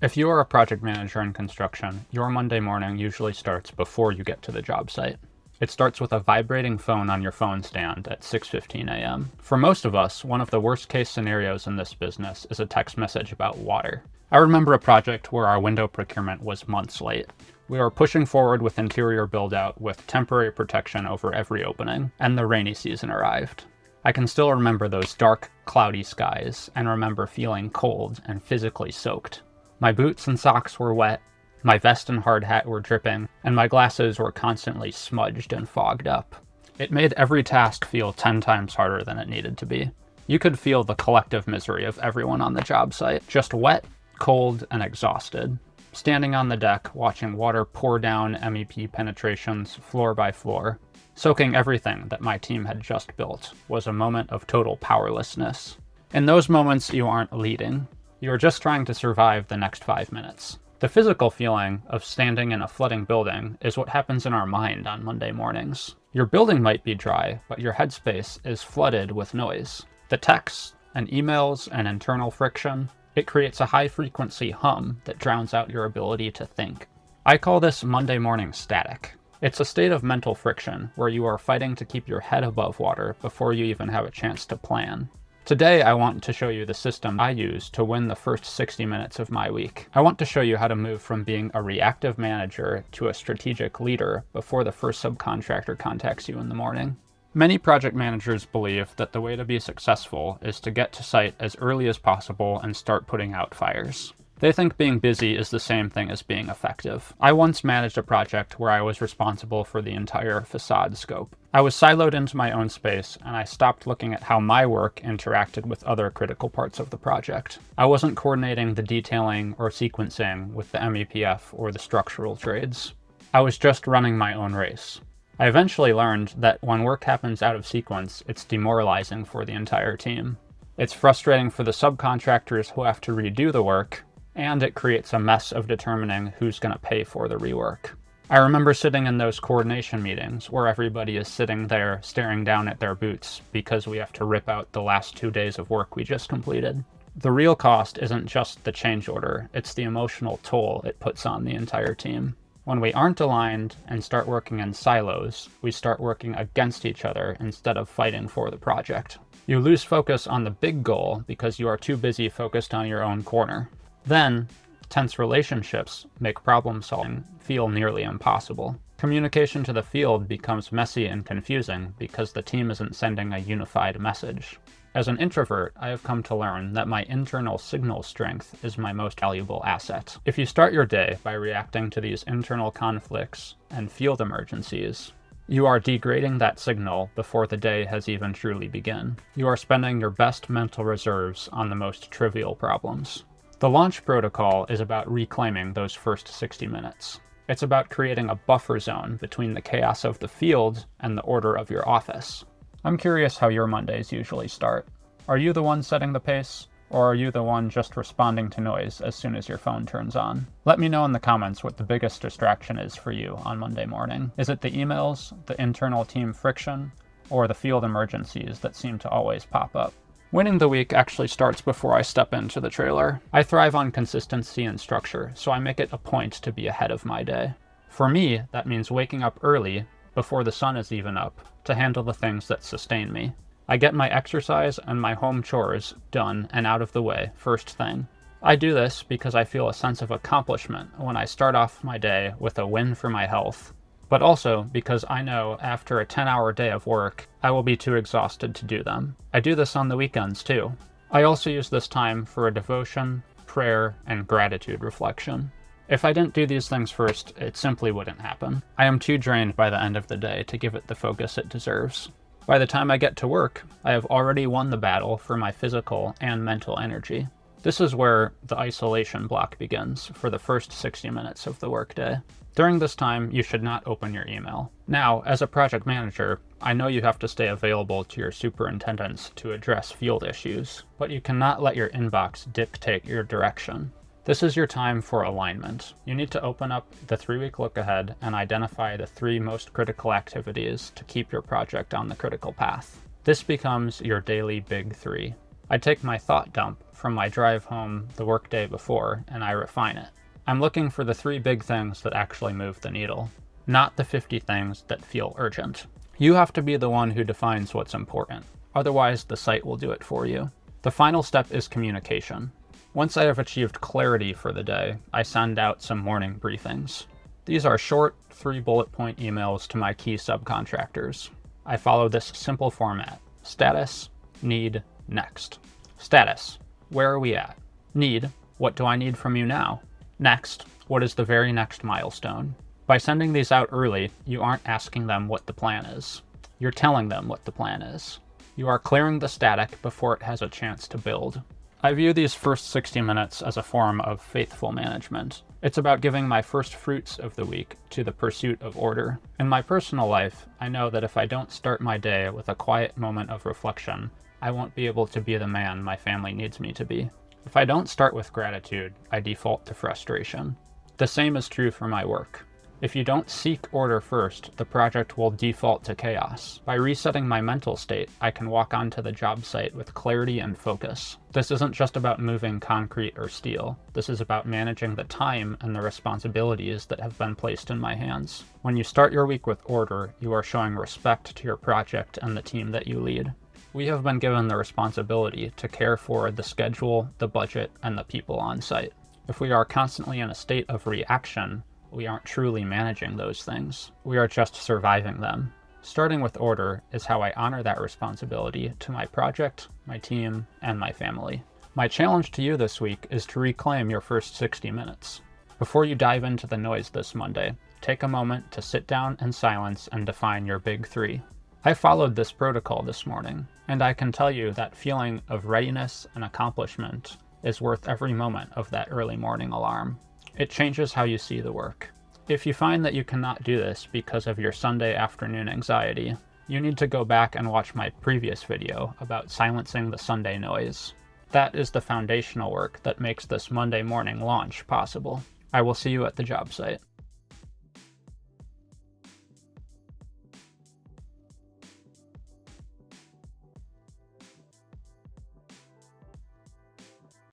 If you are a project manager in construction, your Monday morning usually starts before you get to the job site. It starts with a vibrating phone on your phone stand at 6:15 a.m. For most of us, one of the worst case scenarios in this business is a text message about water. I remember a project where our window procurement was months late. We were pushing forward with interior build-out with temporary protection over every opening, and the rainy season arrived. I can still remember those dark, cloudy skies, and remember feeling cold and physically soaked. My boots and socks were wet, my vest and hard hat were dripping, and my glasses were constantly smudged and fogged up. It made every task feel 10 times harder than it needed to be. You could feel the collective misery of everyone on the job site, just wet, cold, and exhausted. Standing on the deck, watching water pour down MEP penetrations floor by floor, soaking everything that my team had just built, was a moment of total powerlessness. In those moments, you aren't leading. You are just trying to survive the next 5 minutes. The physical feeling of standing in a flooding building is what happens in our mind on Monday mornings. Your building might be dry, but your headspace is flooded with noise. The texts and emails and internal friction, it creates a high-frequency hum that drowns out your ability to think. I call this Monday morning static. It's a state of mental friction where you are fighting to keep your head above water before you even have a chance to plan. Today, I want to show you the system I use to win the first 60 minutes of my week. I want to show you how to move from being a reactive manager to a strategic leader before the first subcontractor contacts you in the morning. Many project managers believe that the way to be successful is to get to site as early as possible and start putting out fires. They think being busy is the same thing as being effective. I once managed a project where I was responsible for the entire facade scope. I was siloed into my own space, and I stopped looking at how my work interacted with other critical parts of the project. I wasn't coordinating the detailing or sequencing with the MEPF or the structural trades. I was just running my own race. I eventually learned that when work happens out of sequence, it's demoralizing for the entire team. It's frustrating for the subcontractors who have to redo the work, and it creates a mess of determining who's going to pay for the rework. I remember sitting in those coordination meetings where everybody is sitting there staring down at their boots because we have to rip out the last 2 days of work we just completed. The real cost isn't just the change order, it's the emotional toll it puts on the entire team. When we aren't aligned and start working in silos, we start working against each other instead of fighting for the project. You lose focus on the big goal because you are too busy focused on your own corner. Then, tense relationships make problem solving feel nearly impossible. Communication to the field becomes messy and confusing because the team isn't sending a unified message. As an introvert, I have come to learn that my internal signal strength is my most valuable asset. If you start your day by reacting to these internal conflicts and field emergencies, you are degrading that signal before the day has even truly begun. You are spending your best mental reserves on the most trivial problems. The launch protocol is about reclaiming those first 60 minutes. It's about creating a buffer zone between the chaos of the field and the order of your office. I'm curious how your Mondays usually start. Are you the one setting the pace, or are you the one just responding to noise as soon as your phone turns on? Let me know in the comments what the biggest distraction is for you on Monday morning. Is it the emails, the internal team friction, or the field emergencies that seem to always pop up? Winning the week actually starts before I step into the trailer. I thrive on consistency and structure, so I make it a point to be ahead of my day. For me, that means waking up early, before the sun is even up, to handle the things that sustain me. I get my exercise and my home chores done and out of the way first thing. I do this because I feel a sense of accomplishment when I start off my day with a win for my health, but also because I know after a 10-hour day of work, I will be too exhausted to do them. I do this on the weekends too. I also use this time for a devotion, prayer, and gratitude reflection. If I didn't do these things first, it simply wouldn't happen. I am too drained by the end of the day to give it the focus it deserves. By the time I get to work, I have already won the battle for my physical and mental energy. This is where the isolation block begins for the first 60 minutes of the workday. During this time, you should not open your email. Now, as a project manager, I know you have to stay available to your superintendents to address field issues, but you cannot let your inbox dictate your direction. This is your time for alignment. You need to open up the 3-week look ahead and identify the 3 most critical activities to keep your project on the critical path. This becomes your daily big 3. I take my thought dump from my drive home the workday before and I refine it. I'm looking for the 3 big things that actually move the needle, not the 50 things that feel urgent. You have to be the one who defines what's important. Otherwise, the site will do it for you. The final step is communication. Once I have achieved clarity for the day, I send out some morning briefings. These are short 3 bullet point emails to my key subcontractors. I follow this simple format: status, need, next. Status: where are we at? Need: what do I need from you now? Next: what is the very next milestone? By sending these out early, you aren't asking them what the plan is. You're telling them what the plan is. You are clearing the static before it has a chance to build. I view these first 60 minutes as a form of faithful management. It's about giving my first fruits of the week to the pursuit of order. In my personal life, I know that if I don't start my day with a quiet moment of reflection, I won't be able to be the man my family needs me to be. If I don't start with gratitude, I default to frustration. The same is true for my work. If you don't seek order first, the project will default to chaos. By resetting my mental state, I can walk onto the job site with clarity and focus. This isn't just about moving concrete or steel. This is about managing the time and the responsibilities that have been placed in my hands. When you start your week with order, you are showing respect to your project and the team that you lead. We have been given the responsibility to care for the schedule, the budget, and the people on site. If we are constantly in a state of reaction, we aren't truly managing those things. We are just surviving them. Starting with order is how I honor that responsibility to my project, my team, and my family. My challenge to you this week is to reclaim your first 60 minutes. Before you dive into the noise this Monday, take a moment to sit down in silence and define your big 3. I followed this protocol this morning, and I can tell you that feeling of readiness and accomplishment is worth every moment of that early morning alarm. It changes how you see the work. If you find that you cannot do this because of your Sunday afternoon anxiety, you need to go back and watch my previous video about silencing the Sunday noise. That is the foundational work that makes this Monday morning launch possible. I will see you at the job site.